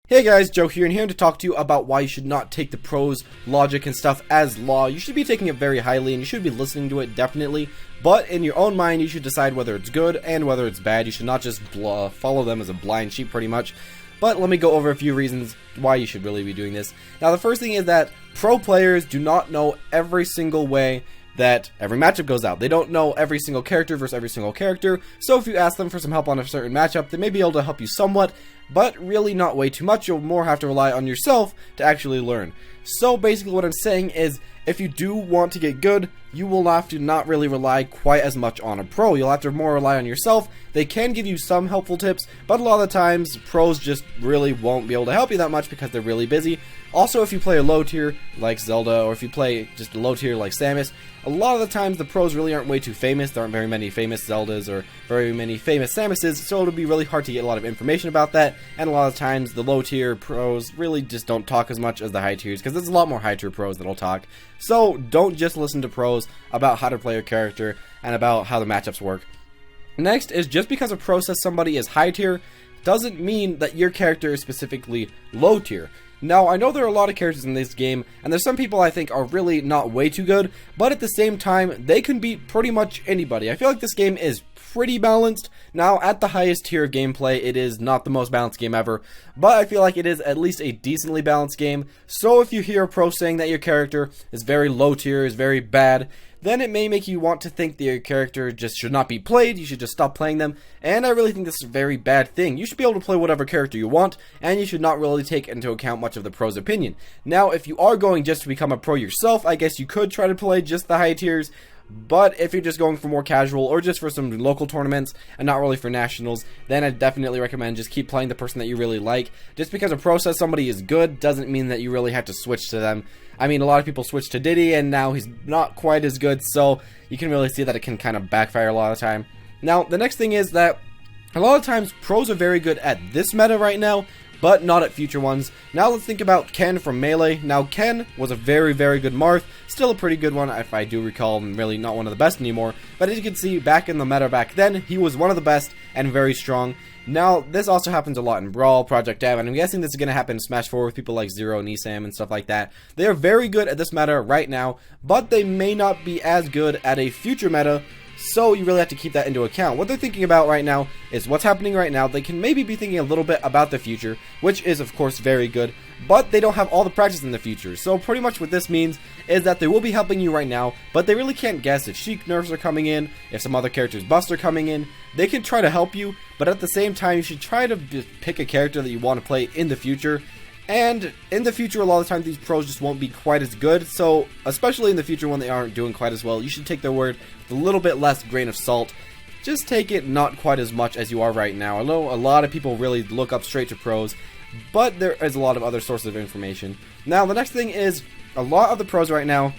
Hey guys, Joe here, and here to talk to you about why you should not take the pros, logic, and stuff as law. You should be taking it very highly, and you should be listening to it, definitely. But in your own mind, you should decide whether it's good and whether it's bad. You should not just follow them as a blind sheep, pretty much. But let me go over a few reasons why you should really be doing this. Now, the first thing is that pro players do not know every single way that every matchup goes out. They don't know every single character versus every single character, so if you ask them for some help on a certain matchup, they may be able to help you somewhat, but really not way too much. You'll more have to rely on yourself to actually learn. So basically what I'm saying is, if you do want to get good, you will have to not really rely quite as much on a pro. You'll have to more rely on yourself. They can give you some helpful tips, but a lot of the times, pros just really won't be able to help you that much because they're really busy. Also, if you play a low tier like Zelda, or if you play just a low tier like Samus, a lot of the times the pros really aren't way too famous. There aren't very many famous Zeldas or very many famous Samuses, so it'll be really hard to get a lot of information about that, and a lot of times the low tier pros really just don't talk as much as the high tiers, because there's a lot more high tier pros that'll talk. So don't just listen to pros about how to play your character and about how the matchups work. Next is, just because a pro says somebody is high tier doesn't mean that your character is specifically low tier. Now, I know there are a lot of characters in this game, and there's some people I think are really not way too good, but at the same time, they can beat pretty much anybody. I feel like this game is pretty balanced. Now, at the highest tier of gameplay, it is not the most balanced game ever, but I feel like it is at least a decently balanced game. So if you hear a pro saying that your character is very low tier, is very bad, then it may make you want to think that your character just should not be played. You should just stop playing them, and I really think this is a very bad thing. You should be able to play whatever character you want, and you should not really take into account much of the pro's opinion. Now, if you are going just to become a pro yourself, I guess you could try to play just the high tiers, but if you're just going for more casual or just for some local tournaments and not really for nationals, then I definitely recommend just keep playing the person that you really like. Just because a pro says somebody is good doesn't mean that you really have to switch to them. I mean, a lot of people switch to Diddy and now he's not quite as good, so you can really see that it can kind of backfire a lot of the time. Now, the next thing is that a lot of times pros are very good at this meta right now, but not at future ones. Now let's think about Ken from Melee. Now Ken was a very, very good Marth, still a pretty good one if I do recall, and really not one of the best anymore, but as you can see, back in the meta back then, he was one of the best and very strong. Now, this also happens a lot in Brawl, Project Dev, and I'm guessing this is going to happen in Smash 4 with people like Zero and Esam and stuff like that. They are very good at this meta right now, but they may not be as good at a future meta, so you really have to keep that into account. What they're thinking about right now is what's happening right now. They can maybe be thinking a little bit about the future, which is of course very good, but they don't have all the practice in the future. So pretty much what this means is that they will be helping you right now, but they really can't guess if Sheik nerfs are coming in, if some other character's busts are coming in. They can try to help you, but at the same time you should try to just pick a character that you want to play in the future. And in the future, a lot of the times these pros just won't be quite as good, so especially in the future when they aren't doing quite as well, you should take their word with a little bit less grain of salt. Just take it not quite as much as you are right now. I know a lot of people really look up straight to pros, but there is a lot of other sources of information. Now, the next thing is, a lot of the pros right now,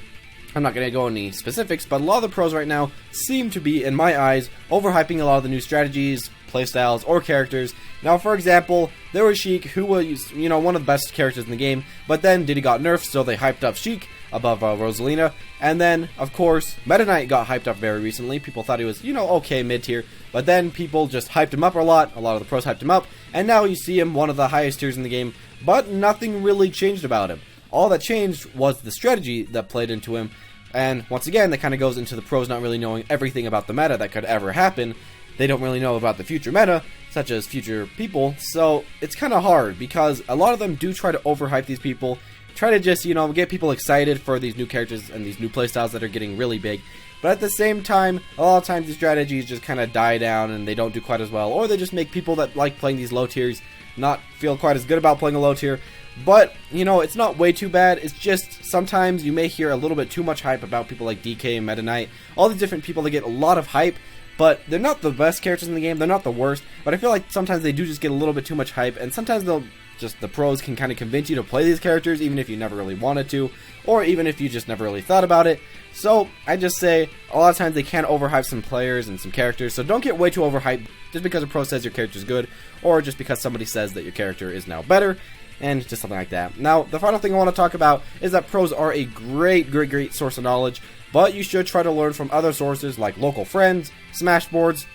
I'm not going to go into any specifics, but a lot of the pros right now seem to be, in my eyes, overhyping a lot of the new strategies, playstyles, or characters. Now, for example, there was Sheik, who was, one of the best characters in the game, but then Diddy got nerfed, so they hyped up Sheik above Rosalina, and then, of course, Meta Knight got hyped up very recently. People thought he was, okay, mid-tier, but then people just hyped him up a lot of the pros hyped him up, and now you see him one of the highest tiers in the game, but nothing really changed about him. All that changed was the strategy that played into him, and once again, that kind of goes into the pros not really knowing everything about the meta that could ever happen. They don't really know about the future meta, such as future people, so it's kind of hard, because a lot of them do try to overhype these people, try to just, get people excited for these new characters and these new playstyles that are getting really big, but at the same time, a lot of times these strategies just kind of die down and they don't do quite as well, or they just make people that like playing these low tiers not feel quite as good about playing a low tier. But, it's not way too bad. It's just sometimes you may hear a little bit too much hype about people like DK and Meta Knight, all these different people that get a lot of hype, but they're not the best characters in the game, they're not the worst, but I feel like sometimes they do just get a little bit too much hype, and sometimes the pros can kind of convince you to play these characters even if you never really wanted to, or even if you just never really thought about it. So I just say, a lot of times they can overhype some players and some characters, so don't get way too overhyped just because a pro says your character's good, or just because somebody says that your character is now better, and just something like that. Now, the final thing I want to talk about is that pros are a great source of knowledge, but you should try to learn from other sources like local friends, Smash boards,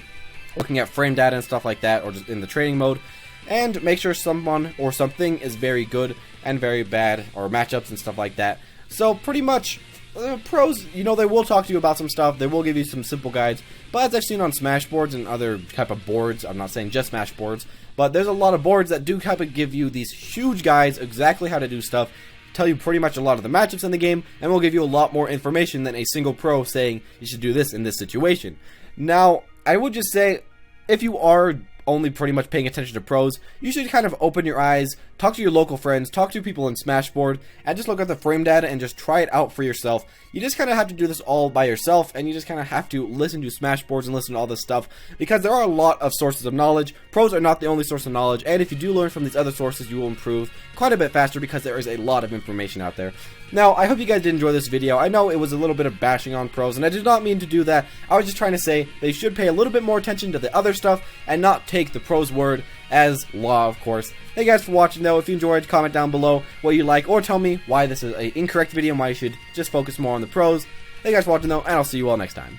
looking at frame data and stuff like that, or just in the training mode. and make sure someone or something is very good and very bad, or matchups and stuff like that. So pretty much, pros, you know, they will talk to you about some stuff, they will give you some simple guides, but as I've seen on Smash boards and other type of boards, I'm not saying just Smash boards, but there's a lot of boards that do kind of give you these huge guides, exactly how to do stuff, tell you pretty much a lot of the matchups in the game, and will give you a lot more information than a single pro saying you should do this in this situation. Now, I would just say, if you are only pretty much paying attention to pros, you should kind of open your eyes, talk to your local friends, talk to people in Smashboard, and just look at the frame data and just try it out for yourself. You just kind of have to do this all by yourself, and you just kind of have to listen to Smashboards and listen to all this stuff, because there are a lot of sources of knowledge. Pros are not the only source of knowledge, and if you do learn from these other sources, you will improve quite a bit faster, because there is a lot of information out there. Now, I hope you guys did enjoy this video. I know it was a little bit of bashing on pros, and I did not mean to do that. I was just trying to say they should pay a little bit more attention to the other stuff, and not take the pros' word as law, of course. Thank you guys for watching, though. If you enjoyed, comment down below what you like, or tell me why this is an incorrect video and why you should just focus more on the pros. Thank you guys for watching, though, and I'll see you all next time.